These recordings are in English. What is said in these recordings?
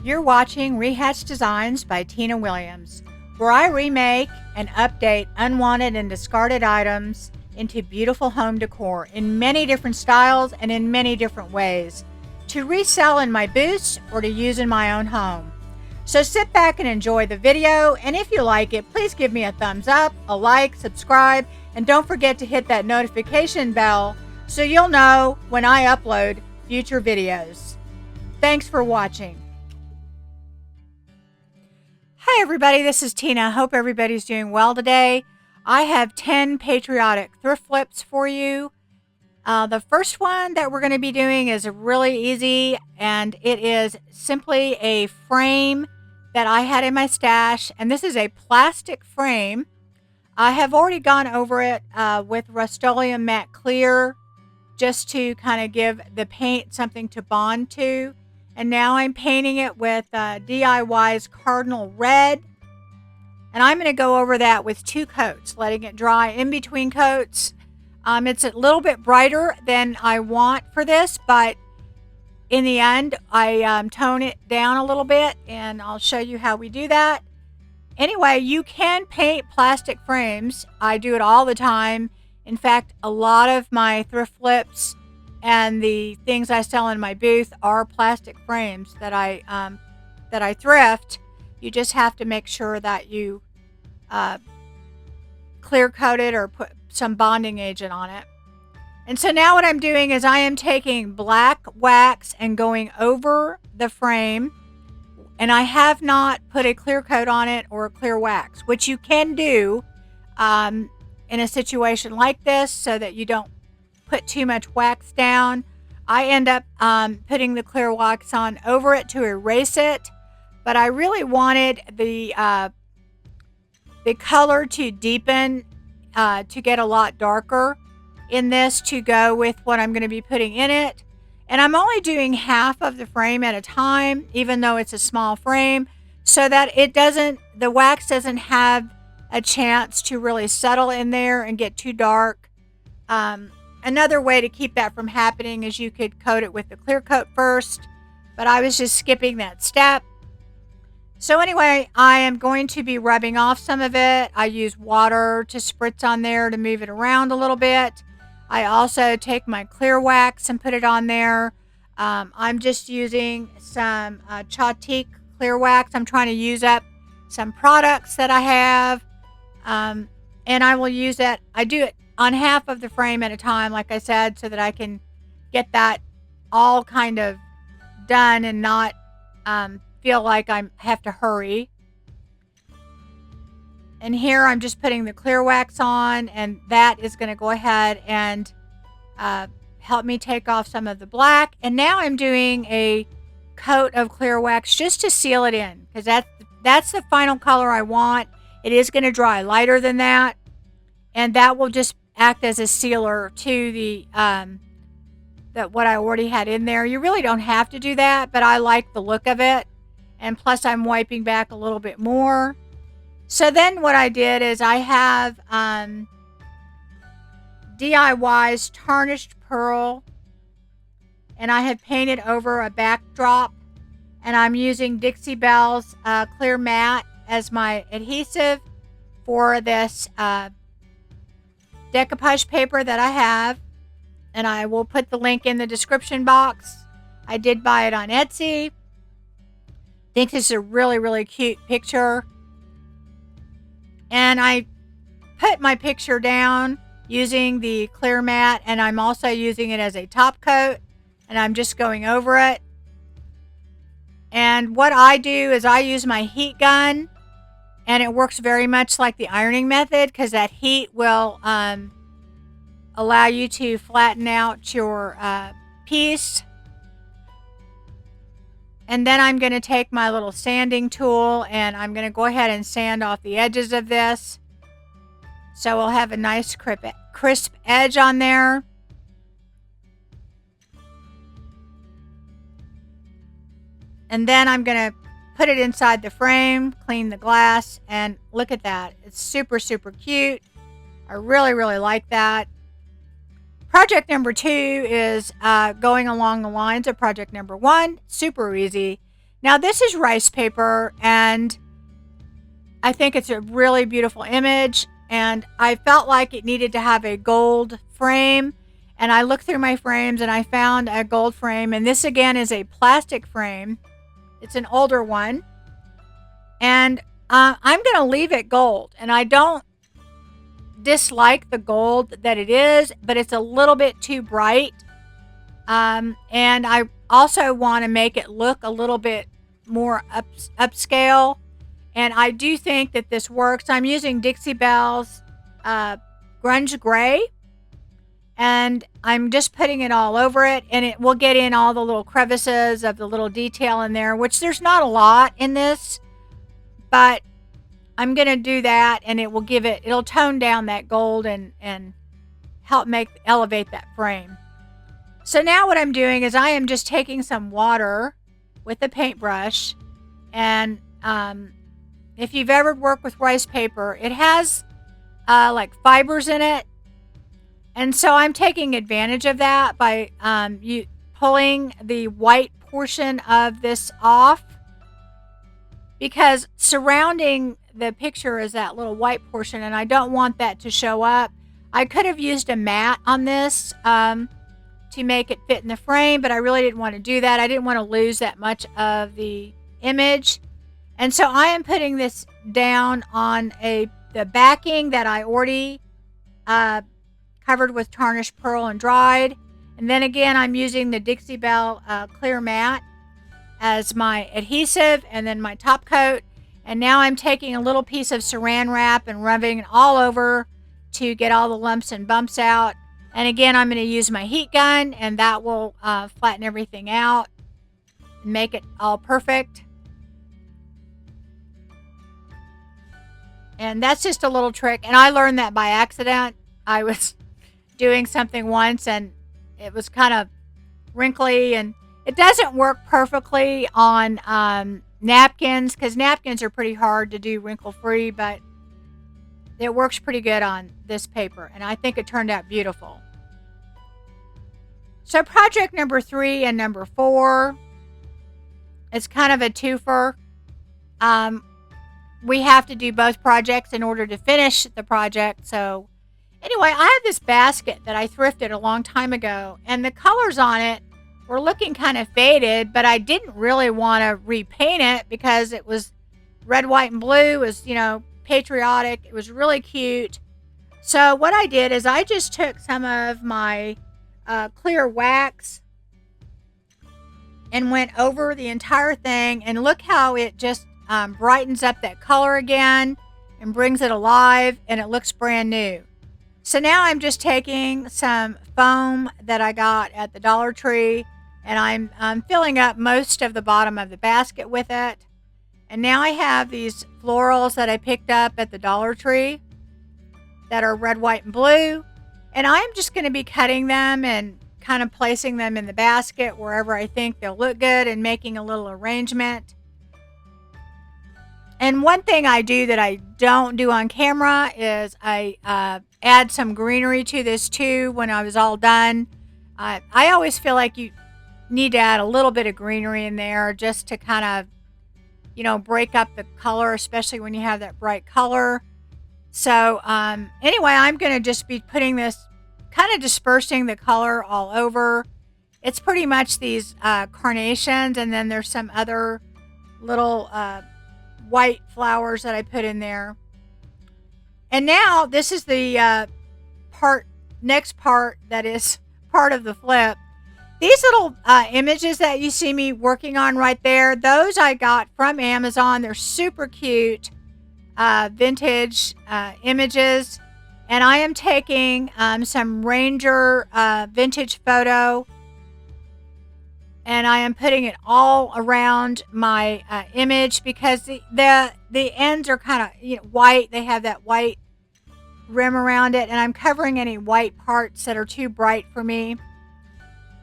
You're watching Rehatched Designs by Tina Williams, where I remake and update unwanted and discarded items into beautiful home decor in many different styles and in many different ways to resell in my booths or to use in my own home. So sit back and enjoy the video, and if you like it, please give me a thumbs up, a like, subscribe, and don't forget to hit that notification bell so you'll know when I upload future videos. Thanks for watching. Hi everybody, this is Tina. Hope everybody's doing well today. I have 10 Patriotic thrift flips for you. The first one that we're going to be doing is really easy, and it is simply a frame that I had in my stash, and this is a plastic frame. I have already gone over it with Rust-Oleum Matte Clear just to kind of give the paint something to bond to. And now I'm painting it with DIY's Cardinal Red. And I'm going to go over that with 2 coats, letting it dry in between coats. It's a little bit brighter than I want for this, but in the end, I tone it down a little bit, and I'll show you how we do that. Anyway, you can paint plastic frames. I do it all the time. In fact, a lot of my thrift flips and the things I sell in my booth are plastic frames that I thrift. You just have to make sure that you clear coat it or put some bonding agent on it. And so now what I'm doing is I am taking black wax and going over the frame, and I have not put a clear coat on it or a clear wax, which you can do in a situation like this so that you don't put too much wax down. I end up putting the clear wax on over it to erase it, but I really wanted the color to deepen, to get a lot darker in this to go with what I'm going to be putting in it. And I'm only doing half of the frame at a time, even though it's a small frame, so that the wax doesn't have a chance to really settle in there and get too dark. Another way to keep that from happening is you could coat it with the clear coat first, but I was just skipping that step. So anyway, I am going to be rubbing off some of it. I use water to spritz on there to move it around a little bit. I also take my clear wax and put it on there. I'm just using some Patriotic clear wax. I'm trying to use up some products that I have, and I will use that. I do it on half of the frame at a time, like I said, so that I can get that all kind of done and not feel like I have to hurry. And here I'm just putting the clear wax on, and that is going to go ahead and help me take off some of the black. And now I'm doing a coat of clear wax just to seal it in, because that's the final color I want. It is going to dry lighter than that, and that will just act as a sealer to the what I already had in there. You really don't have to do that, but I like the look of it, and plus I'm wiping back a little bit more. So then what I did is I have DIY's Tarnished Pearl, and I have painted over a backdrop, and I'm using Dixie Belle's Clear Matte as my adhesive for this decoupage paper that I have, and I will put the link in the description box. I did buy it on Etsy. I think this is a really, really cute picture. And I put my picture down using the clear matte, and I'm also using it as a top coat, and I'm just going over it. And what I do is I use my heat gun, and it works very much like the ironing method, because that heat will allow you to flatten out your piece. And then I'm going to take my little sanding tool, and I'm going to go ahead and sand off the edges of this, so we'll have a nice crisp edge on there. And then I'm going to put it inside the frame, clean the glass, and look at that. It's super, super cute. I really, really like that. Project number 2 is going along the lines of project number 1. Super easy. Now this is rice paper, and I think it's a really beautiful image, and I felt like it needed to have a gold frame, and I looked through my frames and I found a gold frame, and this again is a plastic frame. It's an older one, and I'm going to leave it gold, and I don't dislike the gold that it is, but it's a little bit too bright, and I also want to make it look a little bit more upscale. And I do think that this works. I'm using Dixie Belle's Grunge Gray. And I'm just putting it all over it. And it will get in all the little crevices of the little detail in there. Which there's not a lot in this. But I'm going to do that. And it will give it, it'll tone down that gold and help elevate that frame. So now what I'm doing is I am just taking some water with a paintbrush. And if you've ever worked with rice paper, it has like fibers in it. And so I'm taking advantage of that by pulling the white portion of this off. Because surrounding the picture is that little white portion, and I don't want that to show up. I could have used a mat on this to make it fit in the frame, but I really didn't want to do that. I didn't want to lose that much of the image. And so I am putting this down on the backing that I already covered with tarnished pearl and dried. And then again, I'm using the Dixie Belle clear matte as my adhesive and then my top coat. And now I'm taking a little piece of saran wrap and rubbing it all over to get all the lumps and bumps out. And again, I'm going to use my heat gun, and that will flatten everything out and make it all perfect. And that's just a little trick. And I learned that by accident. I was doing something once and it was kind of wrinkly, and it doesn't work perfectly on napkins, because napkins are pretty hard to do wrinkle free, but it works pretty good on this paper, and I think it turned out beautiful. So project number 3 and number 4, it's kind of a twofer. We have to do both projects in order to finish the project. So anyway, I have this basket that I thrifted a long time ago, and the colors on it were looking kind of faded, but I didn't really want to repaint it because it was red, white, and blue. It was, patriotic. It was really cute. So what I did is I just took some of my clear wax and went over the entire thing, and look how it just brightens up that color again and brings it alive, and it looks brand new. So now I'm just taking some foam that I got at the Dollar Tree, and I'm filling up most of the bottom of the basket with it. And now I have these florals that I picked up at the Dollar Tree that are red, white, and blue. And I'm just going to be cutting them and kind of placing them in the basket wherever I think they'll look good, and making a little arrangement. And one thing I do that I don't do on camera is I add some greenery to this too when I was all done. I always feel like you need to add a little bit of greenery in there just to kind of, break up the color, especially when you have that bright color. So anyway, I'm going to just be putting this, kind of dispersing the color all over. It's pretty much these carnations, and then there's some other little white flowers that I put in there. And now this is the next part that is part of the flip. These little images that you see me working on right there, those I got from Amazon. They're super cute vintage images. And I am taking some Ranger vintage photo, and I am putting it all around my image, because the ends are kind of white. They have that white rim around it, and I'm covering any white parts that are too bright for me.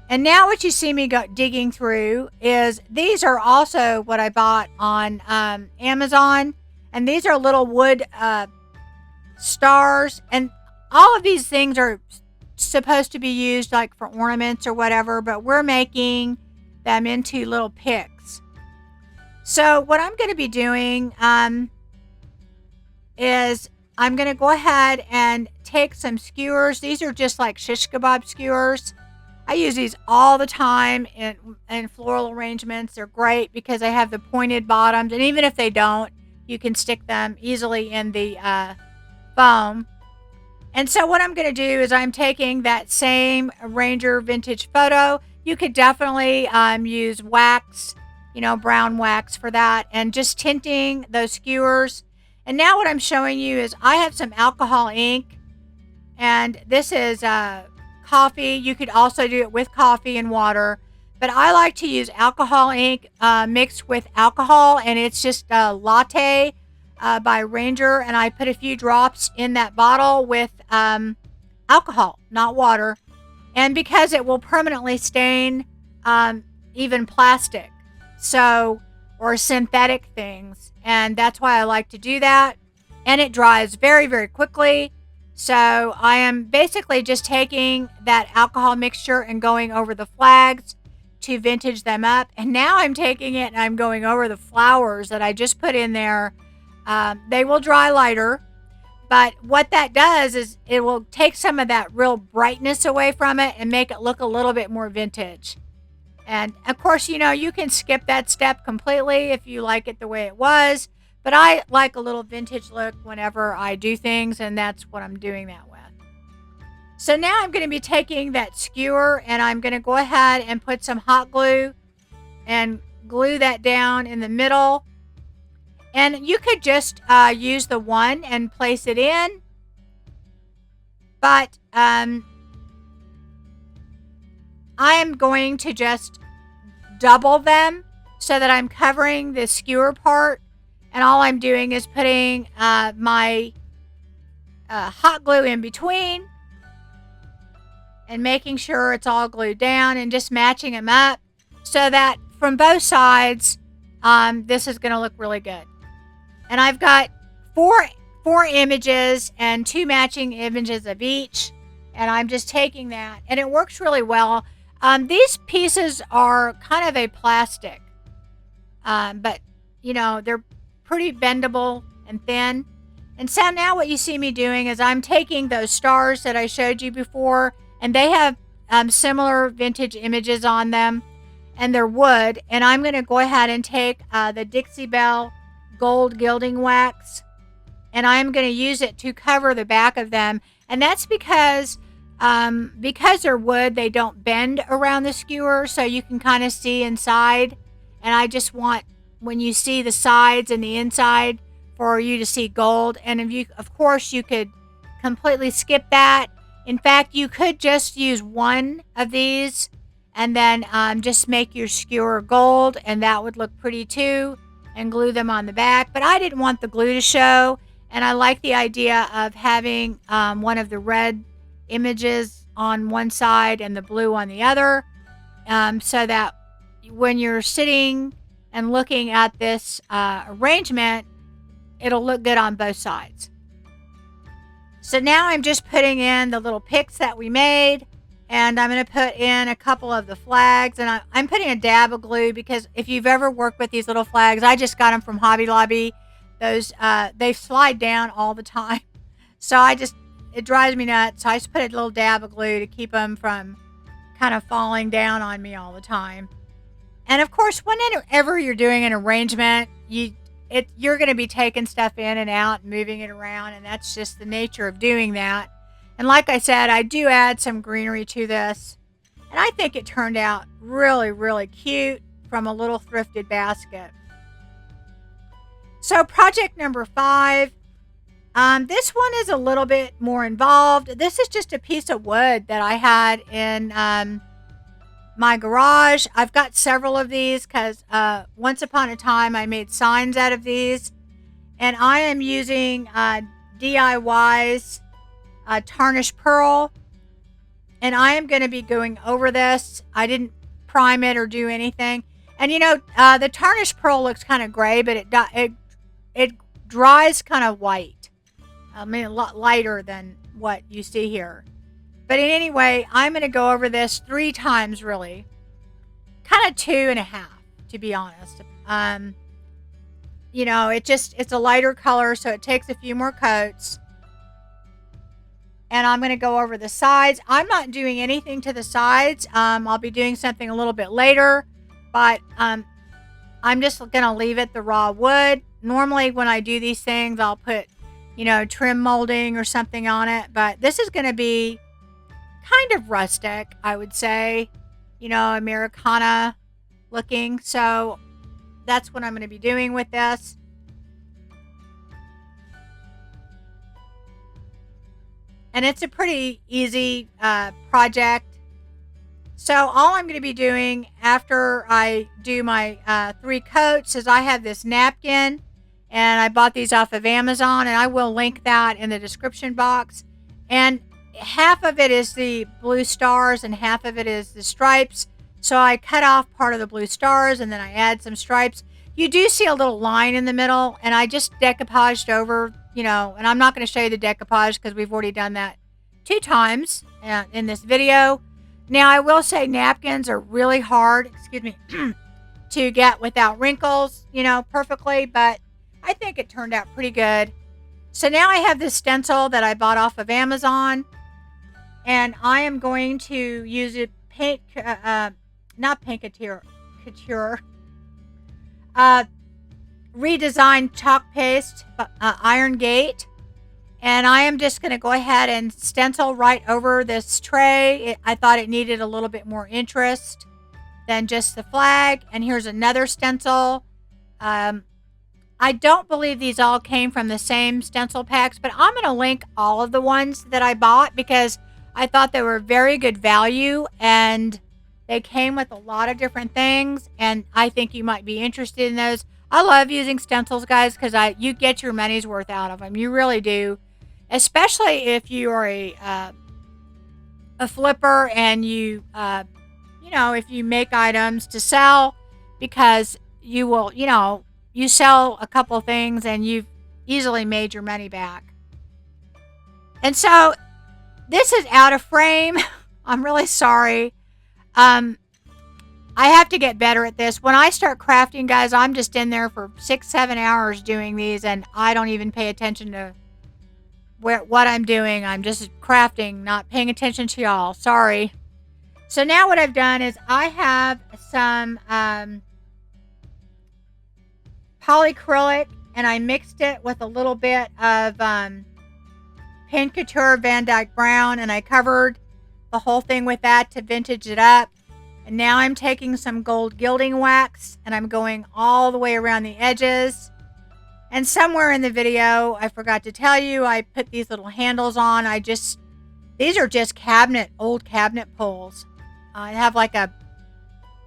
And now what you see me digging through is, these are also what I bought on Amazon, and these are little wood stars, and all of these things are supposed to be used like for ornaments or whatever, but we're making them into little picks. So what I'm going to be doing is I'm going to go ahead and take some skewers. These are just like shish kebab skewers. I use these all the time in floral arrangements. They're great because they have the pointed bottoms, and even if they don't, you can stick them easily in the foam. And so what I'm going to do is I'm taking that same Ranger vintage photo. You could definitely use wax, brown wax for that, and just tinting those skewers. And now what I'm showing you is I have some alcohol ink, and this is coffee. You could also do it with coffee and water, but I like to use alcohol ink mixed with alcohol, and it's just a latte by Ranger, and I put a few drops in that bottle with alcohol, not water, and because it will permanently stain even plastic, or synthetic things, and that's why I like to do that, and it dries very, very quickly. So I am basically just taking that alcohol mixture and going over the flags to vintage them up, and now I'm taking it and I'm going over the flowers that I just put in there. They will dry lighter, but what that does is it will take some of that real brightness away from it and make it look a little bit more vintage. And of course, you can skip that step completely if you like it the way it was, but I like a little vintage look whenever I do things, and that's what I'm doing that with. So now I'm going to be taking that skewer and I'm going to go ahead and put some hot glue and glue that down in the middle. And you could just use the one and place it in. But I am going to just double them so that I'm covering the skewer part. And all I'm doing is putting my hot glue in between and making sure it's all glued down and just matching them up so that from both sides, this is going to look really good. And I've got four images and 2 matching images of each. And I'm just taking that. And it works really well. These pieces are kind of a plastic. But, they're pretty bendable and thin. And so now what you see me doing is I'm taking those stars that I showed you before. And they have similar vintage images on them. And they're wood. And I'm going to go ahead and take the Dixie Belle gold gilding wax, and I'm going to use it to cover the back of them. And that's because they're wood, they don't bend around the skewer, so you can kind of see inside. And I just want, when you see the sides and the inside, for you to see gold. And of course you could completely skip that. In fact, you could just use one of these and then just make your skewer gold, and that would look pretty too, and glue them on the back. But I didn't want the glue to show, and I like the idea of having one of the red images on one side and the blue on the other, so that when you're sitting and looking at this arrangement, it'll look good on both sides. So now I'm just putting in the little picks that we made, and I'm going to put in a couple of the flags, and I'm putting a dab of glue because if you've ever worked with these little flags, I just got them from Hobby Lobby. Those they slide down all the time, so it drives me nuts. So I just put a little dab of glue to keep them from kind of falling down on me all the time. And of course, whenever you're doing an arrangement, you're going to be taking stuff in and out and moving it around, and that's just the nature of doing that. And like I said, I do add some greenery to this, and I think it turned out really, really cute from a little thrifted basket. So project number 5, this one is a little bit more involved. This is just a piece of wood that I had in my garage. I've got several of these because once upon a time I made signs out of these, and I am using DIY's tarnished pearl, and I am going to be going over this. I didn't prime it or do anything, and the tarnished pearl looks kind of gray, but it dries kind of white. I mean, a lot lighter than what you see here. But in any way, I'm going to go over this 3 times, really. Kind of 2.5, to be honest. you know, it's a lighter color, so it takes a few more coats. And I'm going to go over the sides. I'm not doing anything to the sides. I'll be doing something a little bit later, but I'm just going to leave it the raw wood. Normally when I do these things, I'll put, you know, trim molding or something on it, but this is going to be kind of rustic, I would say, you know, Americana looking. So that's what I'm going to be doing with this. And it's a pretty easy project. So all I'm going to be doing after I do my 3 coats is I have this napkin, and I bought these off of Amazon, and I will link that in the description box. And half of it is the blue stars and half of it is the stripes. So I cut off part of the blue stars and then I add some stripes. You do see a little line in the middle, and I just decoupaged over, you know, and I'm not going to show you the decoupage because we've already done that 2 times in this video. Now, I will say napkins are really hard, excuse me, to get without wrinkles, you know, perfectly, but I think it turned out pretty good. So now I have this stencil that I bought off of Amazon, and I am going to use it not paint couture, redesigned chalk paste, iron gate. And I am just going to go ahead and stencil right over this tray. I thought it needed a little bit more interest than just the flag. And here's another stencil. I don't believe these all came from the same stencil packs, but I'm going to link all of the ones that I bought because I thought they were very good value, and they came with a lot of different things, and I think you might be interested in those. I love using stencils, guys, because you get your money's worth out of them. You really do, especially if you are a flipper and you know, if you make items to sell, because you will, you know, you sell a couple things and you've easily made your money back. And so this is out of frame. I'm really sorry. I have to get better at this. When I start crafting, guys, I'm just in there for 6-7 hours doing these, and I don't even pay attention to what I'm doing. I'm just crafting, not paying attention to y'all. Sorry. So now what I've done is I have some polyacrylic, and I mixed it with a little bit of Paint Couture Van Dyke Brown, and I covered the whole thing with that to vintage it up. And now I'm taking some gold gilding wax, and I'm going all the way around the edges. And somewhere in the video, I forgot to tell you, I put these little handles on. These are just old cabinet pulls. I have like I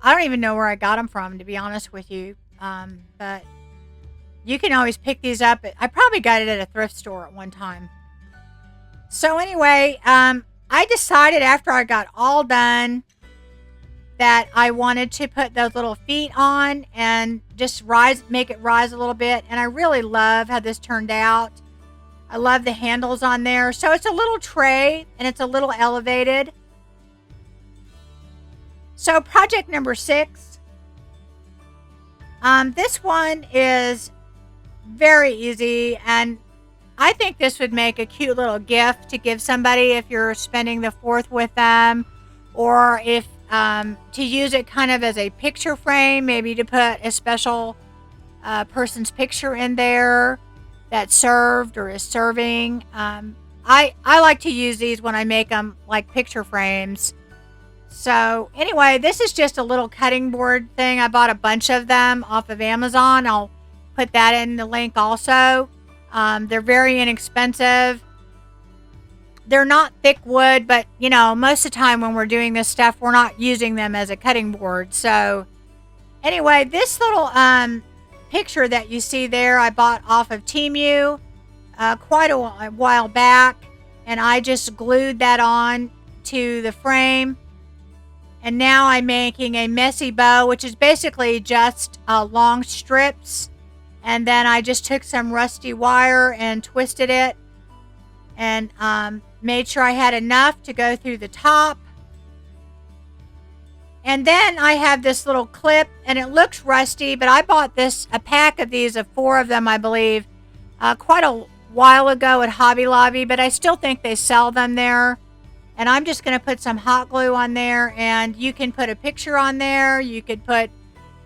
don't even know where I got them from, to be honest with you. But you can always pick these up. I probably got it at a thrift store at one time. So anyway, I decided after I got all done that I wanted to put those little feet on and just make it rise a little bit. And I really love how this turned out. I love the handles on there. So it's a little tray and it's a little elevated. So project number 6. This one is very easy, and I think this would make a cute little gift to give somebody if you're spending the 4th with them, or if to use it kind of as a picture frame, maybe to put a special person's picture in there that served or is serving. I like to use these when I make them like picture frames. So anyway, this is just a little cutting board thing. I bought a bunch of them off of Amazon. I'll put that in the link also. They're very inexpensive. They're not thick wood, but you know, most of the time when we're doing this stuff, we're not using them as a cutting board. So anyway, this little picture that you see there, I bought off of Temu quite a while back, and I just glued that on to the frame. And now I'm making a messy bow, which is basically just long strips. And then I just took some rusty wire and twisted it, and made sure I had enough to go through the top. And then I have this little clip, and it looks rusty, but I bought a pack of these, of 4 of them, I believe, quite a while ago at Hobby Lobby, but I still think they sell them there. And I'm just going to put some hot glue on there, and you can put a picture on there. You could put,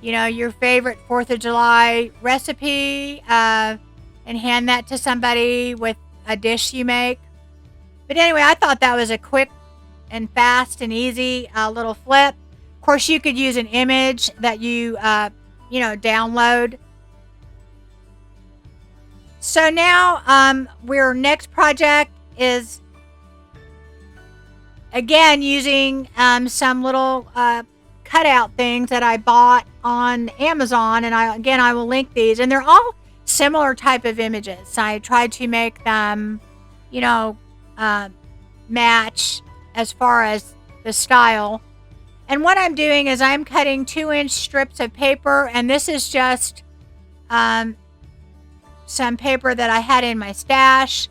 your favorite 4th of July recipe, and hand that to somebody with a dish you make. But anyway, I thought that was a quick and fast and easy little flip. Of course, you could use an image that you download. So now, our next project is, again, using some little cutout things that I bought on Amazon. And I will link these. And they're all similar type of images. I tried to make them, match as far as the style. And what I'm doing is I'm cutting 2-inch strips of paper, and this is just some paper that I had in my stash.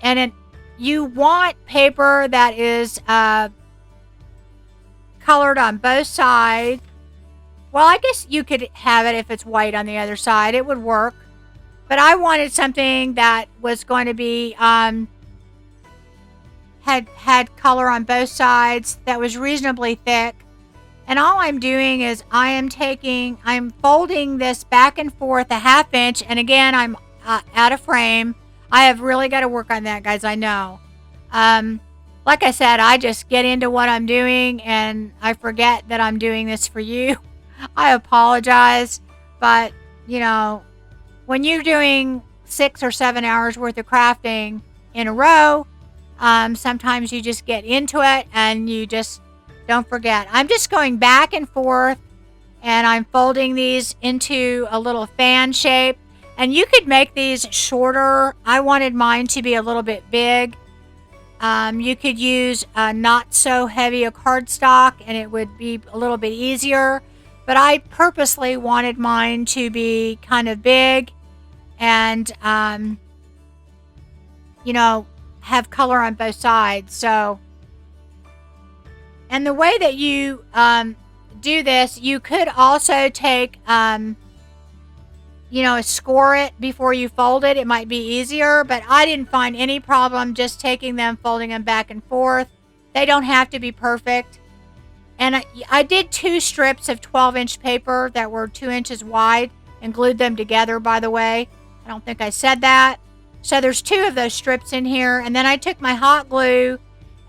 And you want paper that is colored on both sides. Well, I guess you could have it if it's white on the other side. It would work. But I wanted something that was going to be had color on both sides, that was reasonably thick. And all I'm doing is I'm folding this back and forth a 1/2 inch. And again, I'm out of frame. I have really got to work on that, guys. I know. Like I said, I just get into what I'm doing and I forget that I'm doing this for you. I apologize. But, when you're doing 6 or 7 hours worth of crafting in a row, sometimes you just get into it and you just don't forget. I'm just going back and forth, and I'm folding these into a little fan shape. And you could make these shorter. I wanted mine to be a little bit big. You could use not so heavy a cardstock, and it would be a little bit easier. But I purposely wanted mine to be kind of big and, have color on both sides. So, and the way that you do this, you could also take, score it before you fold it. It might be easier, but I didn't find any problem just taking them, folding them back and forth. They don't have to be perfect. And I did 2 strips of 12-inch paper that were 2 inches wide and glued them together, by the way. I don't think I said that. So there's 2 of those strips in here. And then I took my hot glue,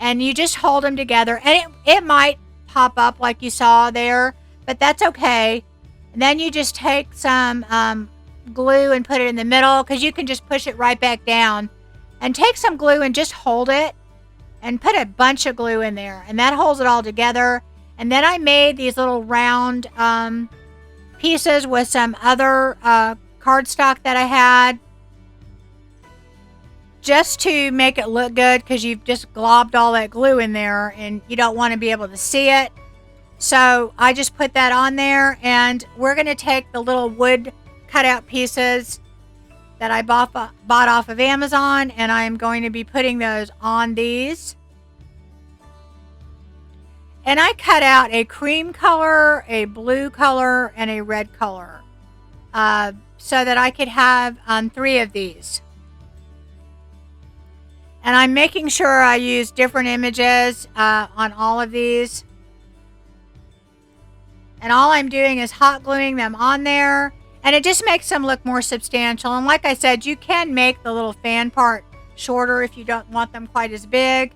and you just hold them together. And it might pop up like you saw there, but that's okay. And then you just take some glue and put it in the middle, because you can just push it right back down. And take some glue and just hold it and put a bunch of glue in there. And that holds it all together. And then I made these little round pieces with some other cardstock that I had, just to make it look good, because you've just globbed all that glue in there and you don't want to be able to see it. So I just put that on there, and we're going to take the little wood cutout pieces that I bought off of Amazon, and I'm going to be putting those on these. And I cut out a cream color, a blue color, and a red color, so that I could have 3 of these. And I'm making sure I use different images on all of these. And all I'm doing is hot gluing them on there. And it just makes them look more substantial. And like I said, you can make the little fan part shorter if you don't want them quite as big.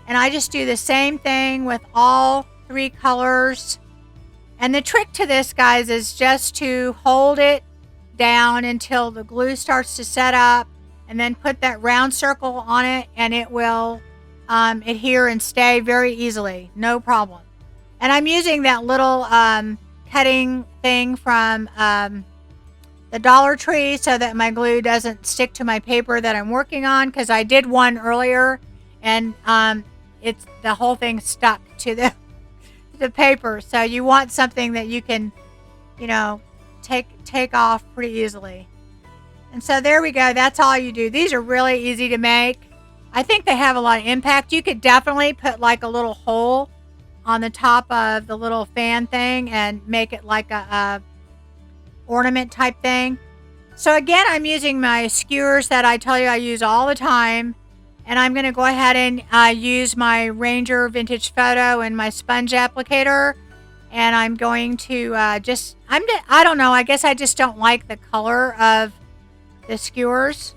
And I just do the same thing with all 3 colors. And the trick to this, guys, is just to hold it down until the glue starts to set up. And then put that round circle on it, and it will adhere and stay very easily. No problem. And I'm using that little cutting thing from the Dollar Tree so that my glue doesn't stick to my paper that I'm working on, because I did one earlier, and it's the whole thing stuck to the paper. So you want something that you can, take off pretty easily. And so there we go. That's all you do. These are really easy to make. I think they have a lot of impact. You could definitely put like a little hole on the top of the little fan thing and make it like a ornament type thing. So again, I'm using my skewers that I tell you I use all the time. And I'm going to go ahead and use my Ranger Vintage Photo and my sponge applicator. And I'm going to I don't know, I guess I just don't like the color of the skewers.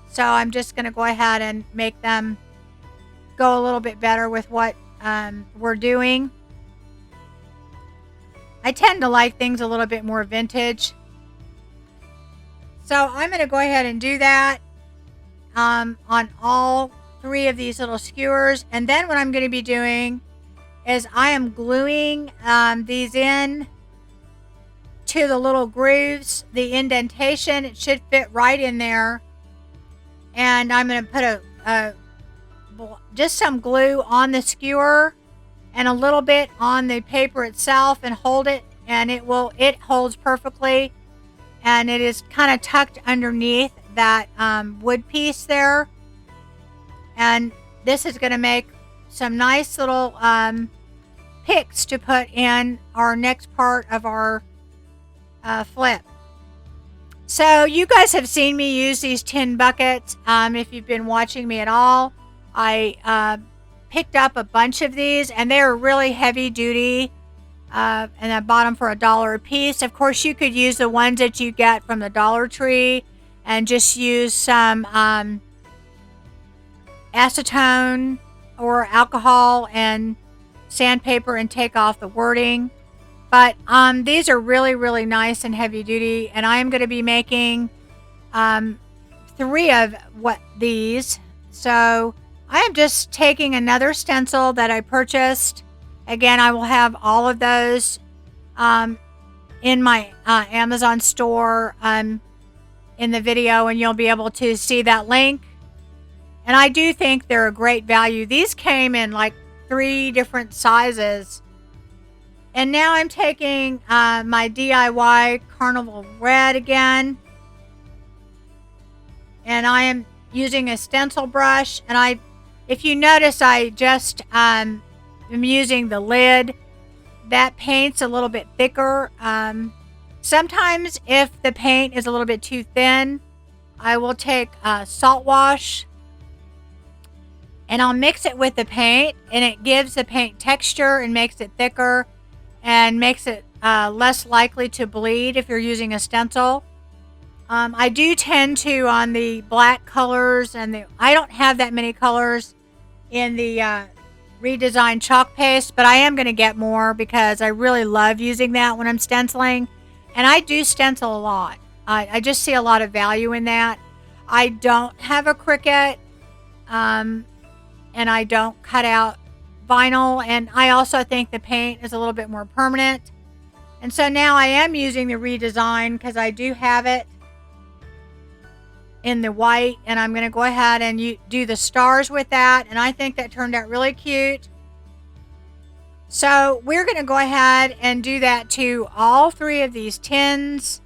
So I'm just going to go ahead and make them go a little bit better with what we're doing. I tend to like things a little bit more vintage. So I'm going to go ahead and do that on all 3 of these little skewers. And then what I'm going to be doing is I am gluing these in to the little grooves, the indentation. It should fit right in there. And I'm going to put just some glue on the skewer and a little bit on the paper itself and hold it, and it holds perfectly, and it is kind of tucked underneath that wood piece there. And this is going to make some nice little picks to put in our next part of our flip. So you guys have seen me use these tin buckets. If you've been watching me at all, I picked up a bunch of these, and they're really heavy duty. And I bought them for $1 a piece. Of course, you could use the ones that you get from the Dollar Tree and just use some acetone or alcohol and sandpaper and take off the wording. But these are really, really nice and heavy duty. And I am going to be making 3 of these. So I am just taking another stencil that I purchased. Again, I will have all of those in my Amazon store in the video, and you'll be able to see that link. And I do think they're a great value. These came in like 3 different sizes. And now I'm taking my DIY Carnival Red again. And I am using a stencil brush. And if you notice, I just am using the lid. That paint's a little bit thicker. Sometimes if the paint is a little bit too thin, I will take salt wash and I'll mix it with the paint, and it gives the paint texture and makes it thicker and makes it less likely to bleed if you're using a stencil. I do tend to, on the black colors, and I don't have that many colors in the redesigned chalk paste, but I am going to get more because I really love using that when I'm stenciling. And I do stencil a lot. I just see a lot of value in that. I don't have a Cricut, and I don't cut out vinyl, and I also think the paint is a little bit more permanent. And so now I am using the redesign because I do have it in the white, and I'm going to go ahead and do the stars with that, and I think that turned out really cute. So we're going to go ahead and do that to all 3 of these tins,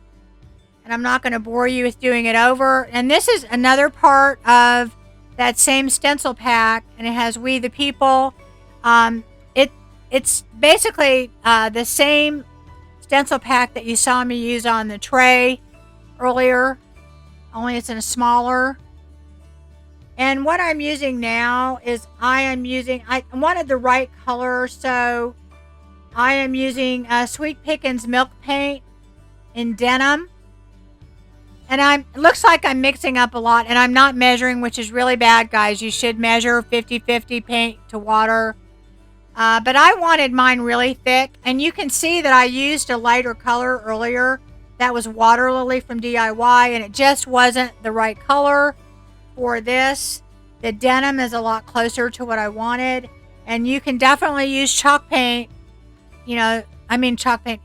and I'm not going to bore you with doing it over. And this is another part of that same stencil pack, and it has We the People. It's basically the same stencil pack that you saw me use on the tray earlier, only it's in a smaller. And what I'm using now is I wanted the right color, so I am using Sweet Pickins Milk Paint in denim. And it looks like I'm mixing up a lot, and I'm not measuring, which is really bad, guys. You should measure 50-50 paint to water. But I wanted mine really thick, and you can see that I used a lighter color earlier. That was Water Lily from DIY, and it just wasn't the right color for this. The denim is a lot closer to what I wanted, and you can definitely use chalk paint. Chalk paint,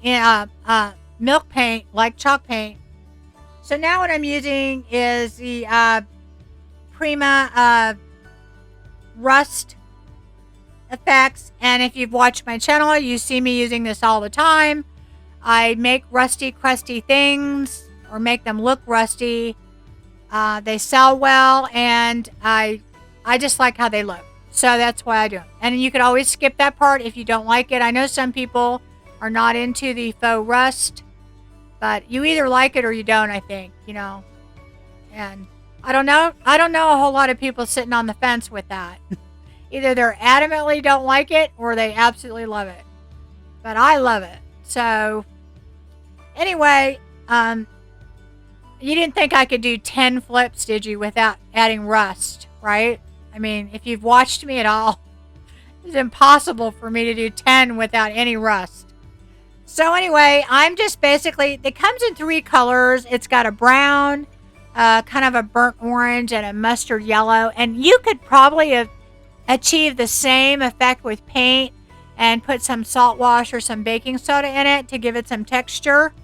milk paint like chalk paint. So now what I'm using is the Prima Rust effects, and if you've watched my channel, you see me using this all the time. I make rusty, crusty things, or make them look rusty. They sell well, and I just like how they look. So that's why I do them. And you could always skip that part if you don't like it. I know some people are not into the faux rust, but you either like it or you don't, I think, you know. And I don't know. I don't know a whole lot of people sitting on the fence with that. Either they're adamantly don't like it or they absolutely love it. But I love it. So anyway, you didn't think I could do 10 flips, did you, without adding rust, right? I mean, if you've watched me at all, it's impossible for me to do 10 without any rust. So anyway, I'm just basically, it comes in 3 colors. It's got a brown, kind of a burnt orange, and a mustard yellow. And you could probably achieve the same effect with paint and put some salt wash or some baking soda in it to give it some texture.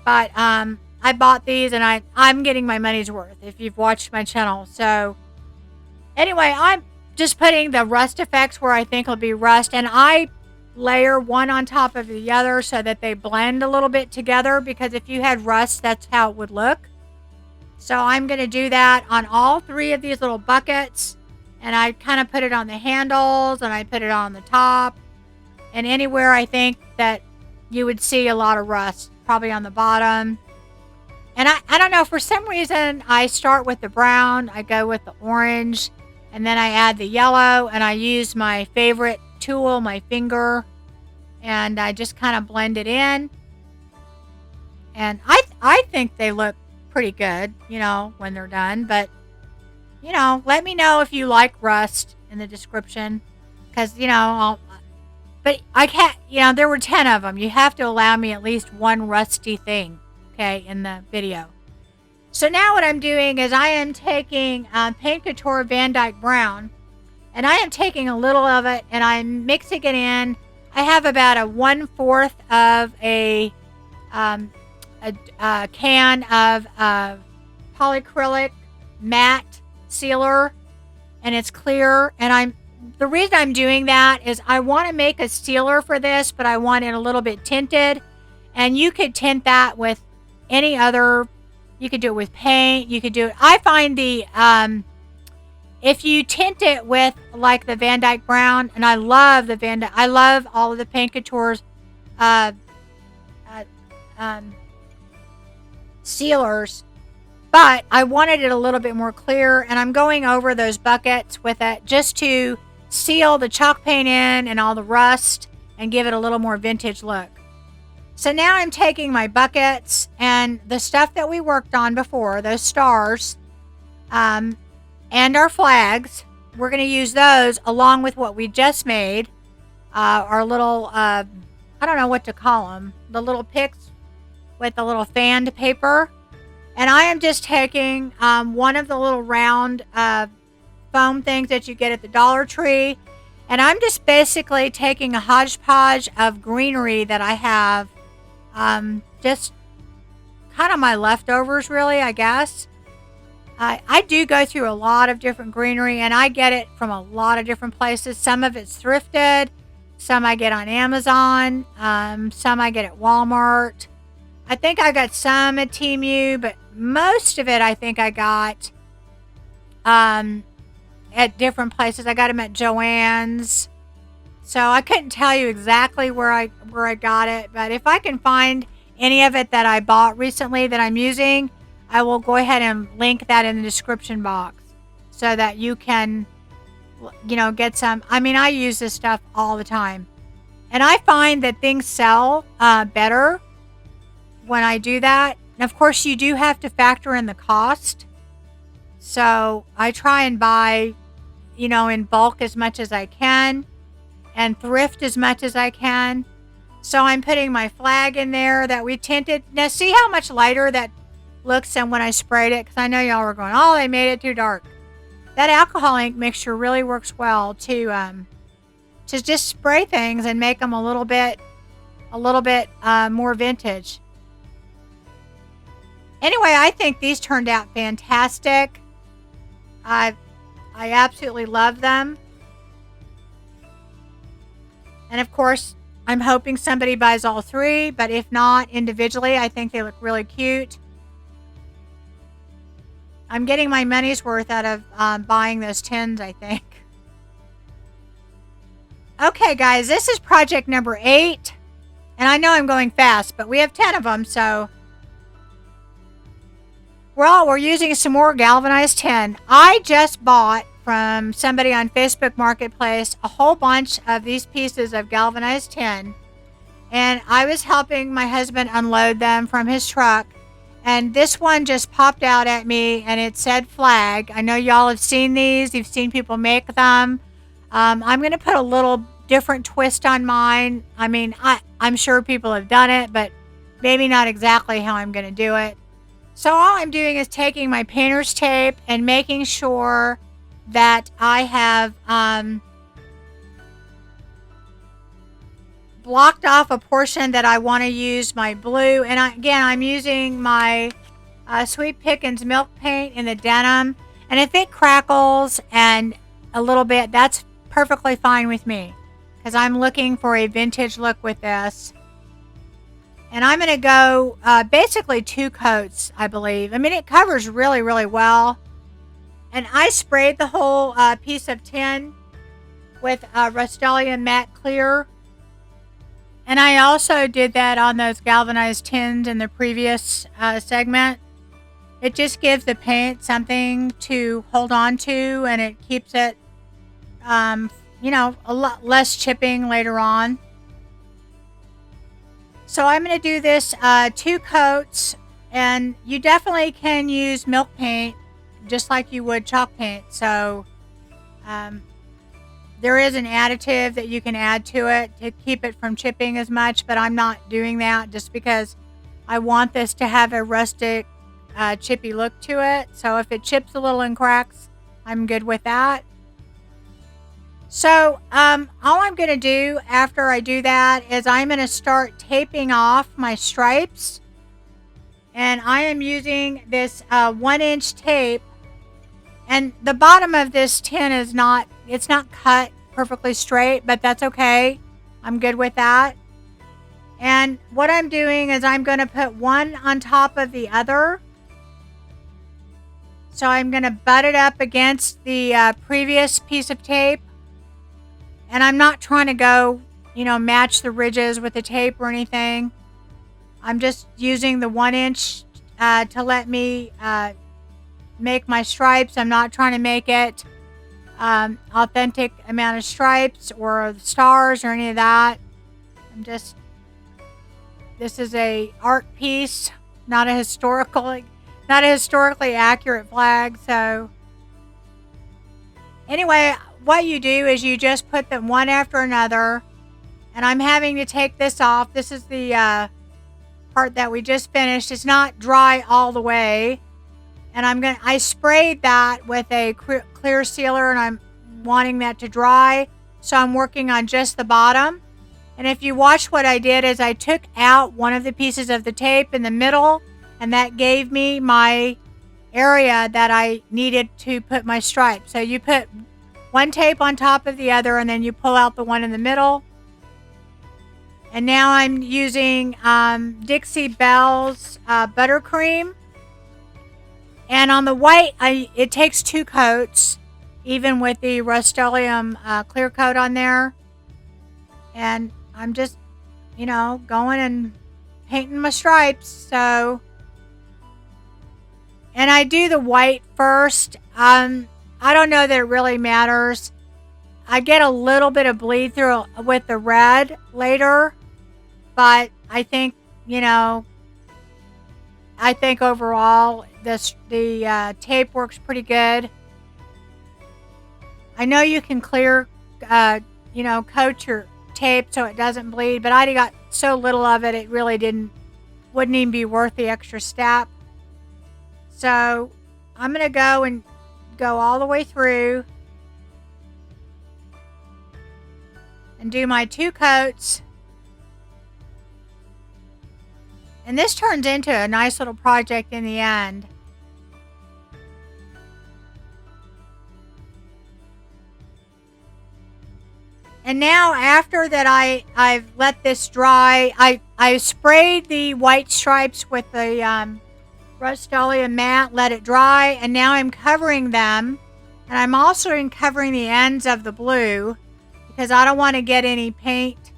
But I bought these and I'm getting my money's worth if you've watched my channel. So anyway, I'm just putting the rust effects where I think will be rust. And I layer one on top of the other so that they blend a little bit together, because if you had rust, that's how it would look. So I'm going to do that on all 3 of these little buckets. And I kind of put it on the handles and I put it on the top. And anywhere I think that you would see a lot of rust, probably on the bottom. And I don't know, for some reason, I start with the brown, I go with the orange, and then I add the yellow, and I use my favorite tool, my finger, and I just kind of blend it in. And I think they look pretty good, you know, when they're done. But, you know, let me know if you like rust in the description, because, you know, but I can't, you know, there were 10 of them. You have to allow me at least one rusty thing, okay, in the video. So now what I'm doing is I am taking Paint Couture Van Dyke Brown, and I am taking a little of it and I'm mixing it in. I have about a 1/4 of a can of polyacrylic matte sealer, and it's clear. And the reason I'm doing that is I want to make a sealer for this, but I want it a little bit tinted. And you could tint that with any other, you could do it with paint, you could do it. I find if you tint it with like the Van Dyke Brown, and I love the I love all of the Paint Couture's sealers, but I wanted it a little bit more clear, and I'm going over those buckets with it just to seal the chalk paint in and all the rust and give it a little more vintage look. So now I'm taking my buckets and the stuff that we worked on before, those stars, and our flags. We're going to use those along with what we just made, our little, I don't know what to call them, the little picks with the little fanned paper. And I am just taking one of the little round foam things that you get at the Dollar Tree, and I'm just basically taking a hodgepodge of greenery that I have, just kind of my leftovers, really, I guess. I do go through a lot of different greenery, and I get it from a lot of different places. Some of it's thrifted, some I get on Amazon, some I get at Walmart. I think I got some at Temu, but most of it I think I got at different places. I got them at Joann's. So I couldn't tell you exactly where I got it, but if I can find any of it that I bought recently that I'm using, I will go ahead and link that in the description box so that you can, you know, get some. I mean, I use this stuff all the time, and I find that things sell better when I do that. And of course, you do have to factor in the cost. So I try and buy, you know, in bulk as much as I can and thrift as much as I can. So I'm putting my flag in there that we tinted. Now see how much lighter that looks than when I sprayed it? Because I know y'all were going, oh, they made it too dark. That alcohol ink mixture really works well to just spray things and make them a little bit more vintage. Anyway, I think these turned out fantastic. I absolutely love them. And of course, I'm hoping somebody buys all 3, but if not, individually, I think they look really cute. I'm getting my money's worth out of buying those tins, I think. Okay, guys, this is project number 8. And I know I'm going fast, but we have 10 of them, so we're using some more galvanized tin. I just bought from somebody on Facebook Marketplace a whole bunch of these pieces of galvanized tin, and I was helping my husband unload them from his truck, and this one just popped out at me, and it said flag. I know y'all have seen these. You've seen people make them. I'm going to put a little different twist on mine. I mean, I'm sure people have done it, but maybe not exactly how I'm going to do it. So all I'm doing is taking my painter's tape and making sure that I have blocked off a portion that I want to use my blue. And I'm using my Sweet Pickins milk paint in the denim. And if it crackles and a little bit, that's perfectly fine with me, because I'm looking for a vintage look with this. And I'm going to go basically 2 coats, I believe. I mean, it covers really, really well. And I sprayed the whole piece of tin with Rust-Oleum Matte Clear. And I also did that on those galvanized tins in the previous segment. It just gives the paint something to hold on to, and it keeps it, a lot less chipping later on. So I'm going to do this 2 coats, and you definitely can use milk paint just like you would chalk paint. So there is an additive that you can add to it to keep it from chipping as much, but I'm not doing that just because I want this to have a rustic, chippy look to it. So if it chips a little and cracks, I'm good with that. So all I'm going to do after I do that is I'm going to start taping off my stripes. And I am using this 1-inch tape. And the bottom of this tin is not cut perfectly straight, but that's okay. I'm good with that. And what I'm doing is I'm going to put one on top of the other. So I'm going to butt it up against the previous piece of tape. And I'm not trying to go, match the ridges with the tape or anything. I'm just using the 1-inch to let me make my stripes. I'm not trying to make it authentic amount of stripes or stars or any of that. This is a art piece, not a historically accurate flag. So anyway, what you do is you just put them one after another, and I'm having to take this off. This is the part that we just finished. It's not dry all the way, and I sprayed that with a clear sealer, and I'm wanting that to dry, so I'm working on just the bottom. And if you watch, what I did is I took out one of the pieces of the tape in the middle, and that gave me my area that I needed to put my stripe. So you put one tape on top of the other, and then you pull out the one in the middle. And now I'm using Dixie Belle's buttercream. And on the white, it takes 2 coats, even with the Rust-Oleum clear coat on there. And I'm just, going and painting my stripes. So, and I do the white first. I don't know that it really matters. I get a little bit of bleed through with the red later, but I think, overall the tape works pretty good. I know you can clear, coat your tape so it doesn't bleed, but I got so little of it, it really wouldn't even be worth the extra step. So I'm going to go all the way through and do my 2 coats. And this turns into a nice little project in the end. And now after that I've let this dry, I sprayed the white stripes with the Rust-Oleum matte, let it dry, and now I'm covering them. And I'm also covering the ends of the blue, because I don't want to get any paint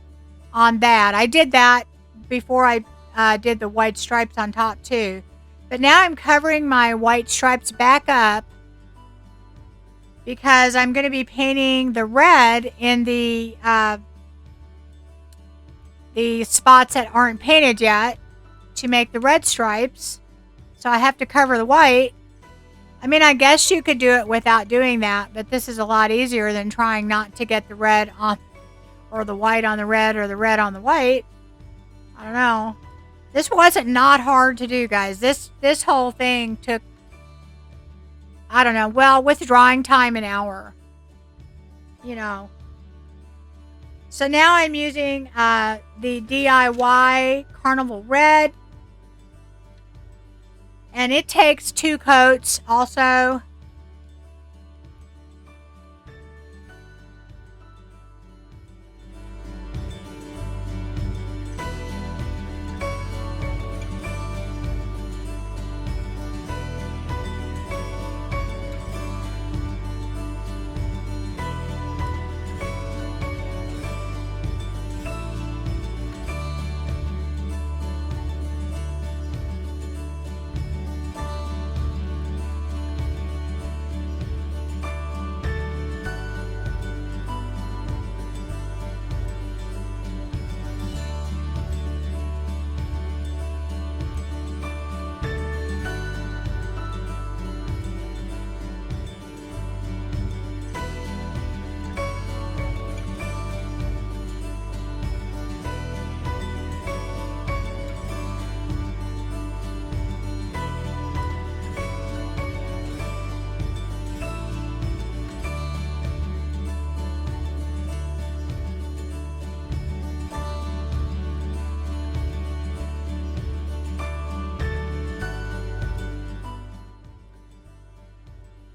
on that. I did that before I did the white stripes on top too. But now I'm covering my white stripes back up because I'm going to be painting the red in the spots that aren't painted yet to make the red stripes. So I have to cover the white. I mean, I guess you could do it without doing that, but this is a lot easier than trying not to get the red on, or the white on the red, or the red on the white. I don't know. This wasn't not hard to do, guys. This whole thing took, I don't know, well, with drawing time, an hour. You know. So now I'm using the DIY Carnival Red. And it takes 2 coats also.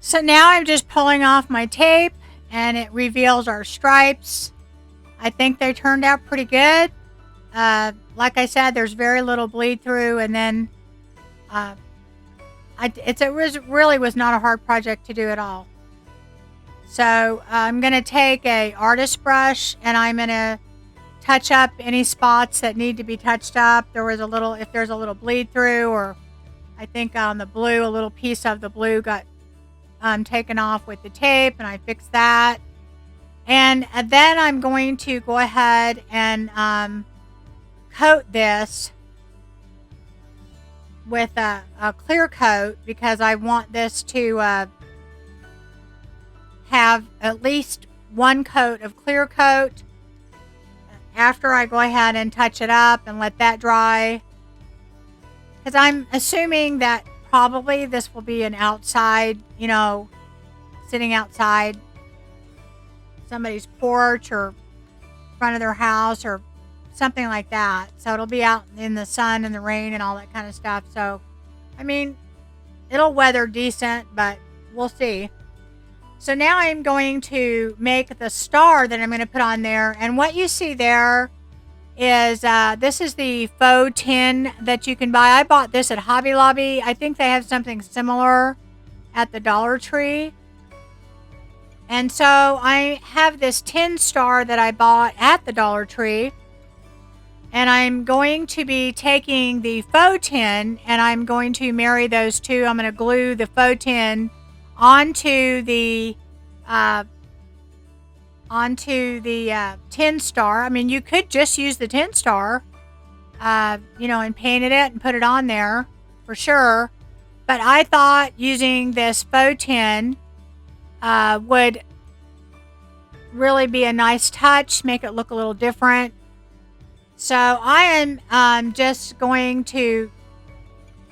So now I'm just pulling off my tape and it reveals our stripes. I think they turned out pretty good. Like I said, there's very little bleed through, and then it really was not a hard project to do at all. So I'm going to take a artist brush and I'm going to touch up any spots that need to be touched up. If there's a little bleed through, or I think on the blue, a little piece of the blue got taken off with the tape, and I fixed that. And then I'm going to go ahead and coat this with a clear coat, because I want this to have at least 1 coat of clear coat after I go ahead and touch it up and let that dry, because I'm assuming that probably this will be an outside, sitting outside somebody's porch or front of their house or something like that. So it'll be out in the sun and the rain and all that kind of stuff. So, I mean, it'll weather decent, but we'll see. So now I'm going to make the star that I'm going to put on there. And what you see there is this is the faux tin that you can buy. I bought this at Hobby Lobby. I think they have something similar at the Dollar Tree. And so I have this tin star that I bought at the Dollar Tree. And I'm going to be taking the faux tin and I'm going to marry those two. I'm going to glue the faux tin onto the tin star. I mean, you could just use the tin star, and painted it and put it on there for sure. But I thought using this faux tin would really be a nice touch, make it look a little different. So I am just going to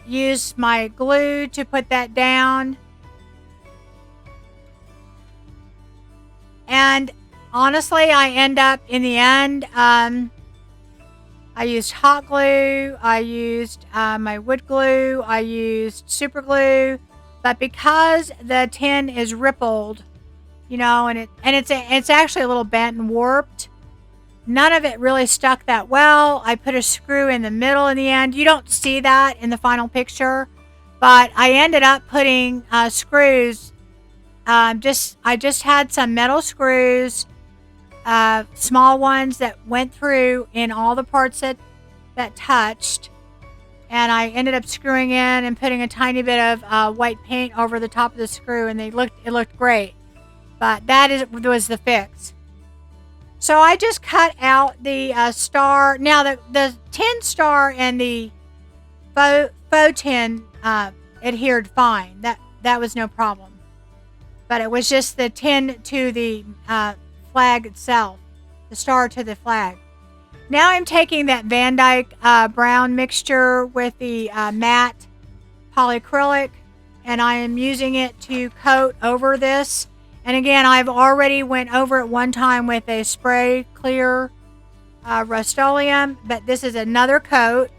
use my glue to put that down. And honestly, I end up in the end, I used hot glue, I used my wood glue, I used super glue, but because the tin is rippled, and it's actually a little bent and warped, none of it really stuck that well. I put a screw in the middle in the end. You don't see that in the final picture, but I ended up putting screws. I just had some metal screws small ones that went through in all the parts that touched. And I ended up screwing in and putting a tiny bit of white paint over the top of the screw, and it looked great. But was the fix. So I just cut out the star. Now the tin star and the faux tin adhered fine. That was no problem. But it was just the tin to the flag itself, the star to the flag. Now I'm taking that Van Dyke brown mixture with the matte polyacrylic, and I am using it to coat over this. And again, I've already went over it one time with a spray clear Rust-Oleum, but this is another coat.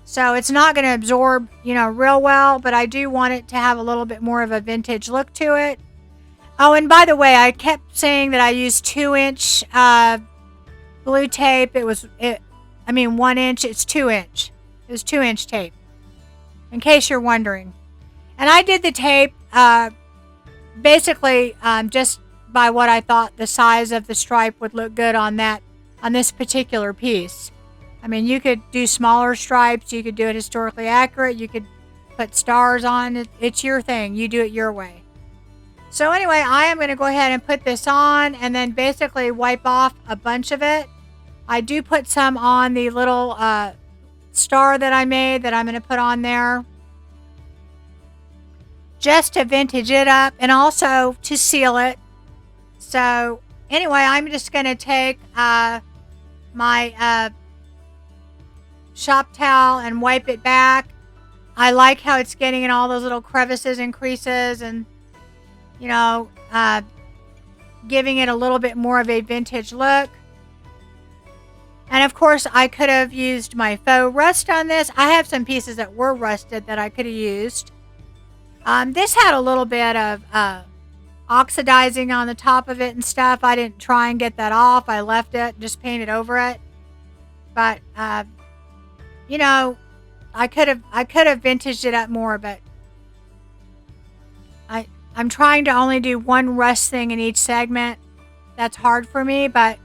So it's not going to absorb, real well, but I do want it to have a little bit more of a vintage look to it. Oh, and by the way, I kept saying that I used 2-inch blue tape. 1 inch. It's 2-inch. It was 2-inch tape, in case you're wondering. And I did the tape basically just by what I thought the size of the stripe would look good on this particular piece. I mean, you could do smaller stripes. You could do it historically accurate. You could put stars on it. It's your thing. You do it your way. So anyway, I am going to go ahead and put this on and then basically wipe off a bunch of it. I do put some on the little star that I made that I'm going to put on there, just to vintage it up and also to seal it. So anyway, I'm just going to take my shop towel and wipe it back. I like how it's getting in all those little crevices and creases, and giving it a little bit more of a vintage look. And of course, I could have used my faux rust on this. I have some pieces that were rusted that I could have used. This had a little bit of oxidizing on the top of it and stuff. I didn't try and get that off. I left it, just painted over it. But I could have vintaged it up more, but I'm trying to only do one rust thing in each segment. That's hard for me, but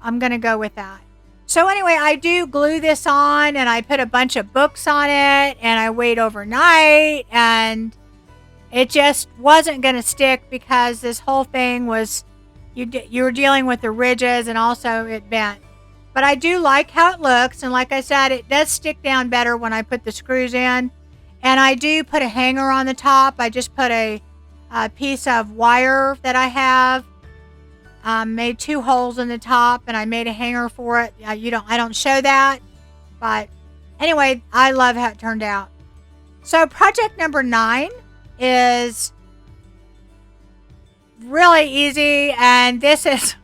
I'm going to go with that. So anyway, I do glue this on, and I put a bunch of books on it, and I wait overnight, and it just wasn't going to stick because this whole thing was, you were dealing with the ridges, and also it bent. But I do like how it looks, and like I said, it does stick down better when I put the screws in. And I do put a hanger on the top. I just put a piece of wire that I have. Made 2 holes in the top, and I made a hanger for it. I don't show that, but anyway, I love how it turned out. So project number 9 is really easy, and this is,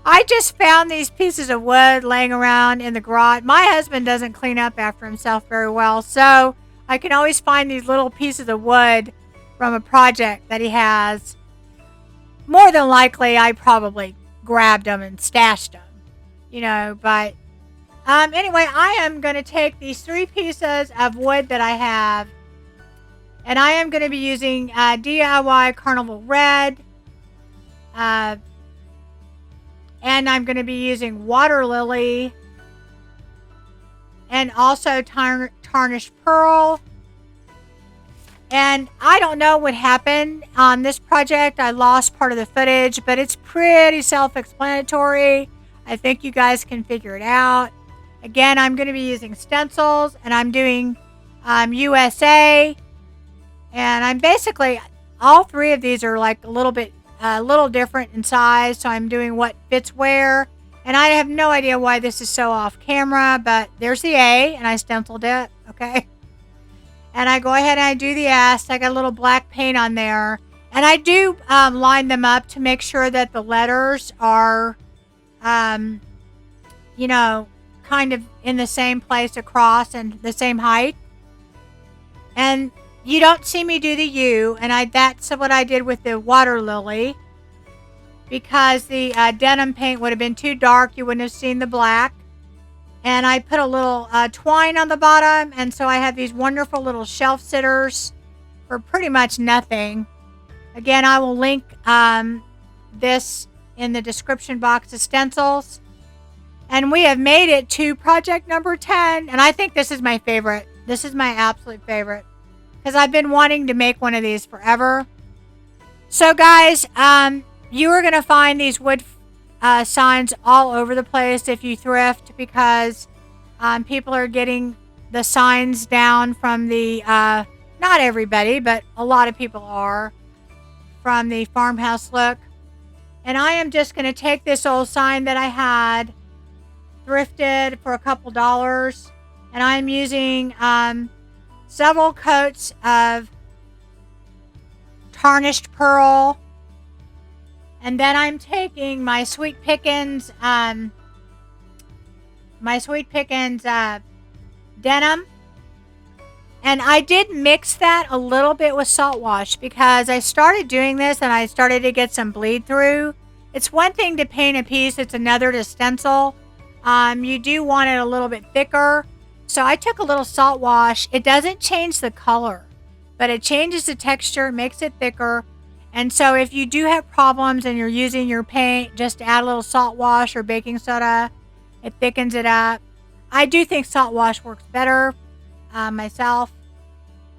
I just found these pieces of wood laying around in the garage. My husband doesn't clean up after himself very well, so I can always find these little pieces of wood from a project that he has. More than likely, I probably grabbed them and stashed them, but anyway, I am going to take these 3 pieces of wood that I have, and I am going to be using DIY Carnival Red, and I'm going to be using Water Lily, and also Tarnished Pearl. And I don't know what happened on this project. I lost part of the footage, but it's pretty self-explanatory. I think you guys can figure it out. Again, I'm going to be using stencils, and I'm doing USA. And I'm basically, all 3 of these are like a little different in size, so I'm doing what fits where. And I have no idea why this is so off camera, but there's the A, and I stenciled it, okay? And I go ahead and I do the S. I got a little black paint on there. And I do line them up to make sure that the letters are, kind of in the same place across and the same height. And you don't see me do the U. And that's what I did with the Water Lily. Because the denim paint would have been too dark. You wouldn't have seen the black. And I put a little twine on the bottom. And so I have these wonderful little shelf sitters for pretty much nothing. Again, I will link this in the description box of stencils. And we have made it to project number 10. And I think this is my favorite. This is my absolute favorite. Because I've been wanting to make one of these forever. So guys, you are going to find these wood signs all over the place if you thrift. Because people are getting the signs down from the, not everybody, but a lot of people are, from the farmhouse look. And I am just going to take this old sign that I had thrifted for a couple dollars, and I'm using several coats of tarnished pearl, and then I'm taking my Sweet Pickins denim, and I did mix that a little bit with salt wash because I started doing this and I started to get some bleed through. It's one thing to paint a piece, it's another to stencil. You do want it a little bit thicker. So I took a little salt wash. It doesn't change the color, but it changes the texture, makes it thicker. And so if you do have problems and you're using your paint, just add a little salt wash or baking soda. It thickens it up. I do think salt wash works better myself.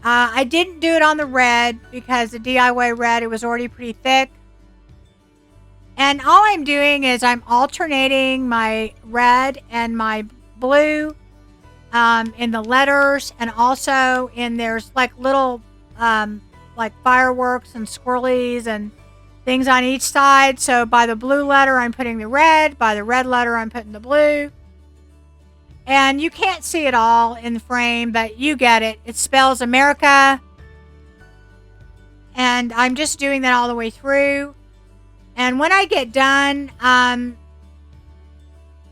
I didn't do it on the red because the DIY red, it was already pretty thick. And all I'm doing is I'm alternating my red and my blue in the letters, and also in there's like little like fireworks and swirlies and things on each side. So by the blue letter I'm putting the red, by the red letter I'm putting the blue. And you can't see it all in the frame, but you get it. It spells America. And I'm just doing that all the way through. And when I get done, I'm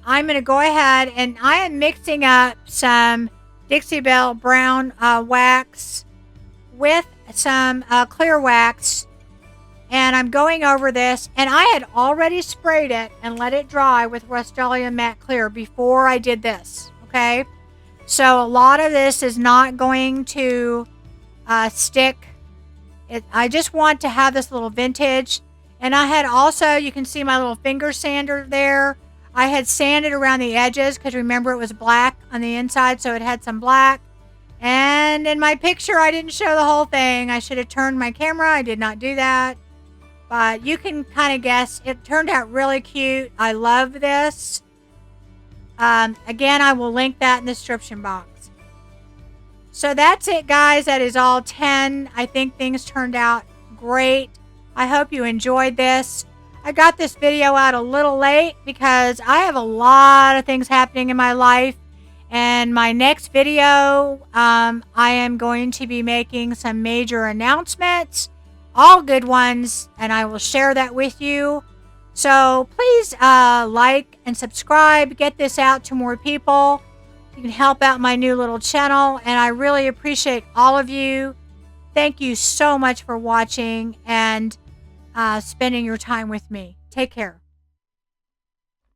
going to go ahead and I am mixing up some Dixie Belle brown wax with some clear wax. And I'm going over this. And I had already sprayed it and let it dry with Rust-Oleum Matte Clear before I did this. Okay? So a lot of this is not going to stick. I just want to have this little vintage. And I had also, you can see my little finger sander there. I had sanded around the edges because remember it was black on the inside, so it had some black. And in my picture, I didn't show the whole thing. I should have turned my camera. I did not do that. But you can kind of guess. It turned out really cute. I love this. Again, I will link that in the description box. So that's it, guys. That is all 10. I think things turned out great. I hope you enjoyed this. I got this video out a little late because I have a lot of things happening in my life. And my next video, I am going to be making some major announcements. All good ones. And I will share that with you. So please like and subscribe. Get this out to more people. You can help out my new little channel. And I really appreciate all of you. Thank you so much for watching and spending your time with me. Take care.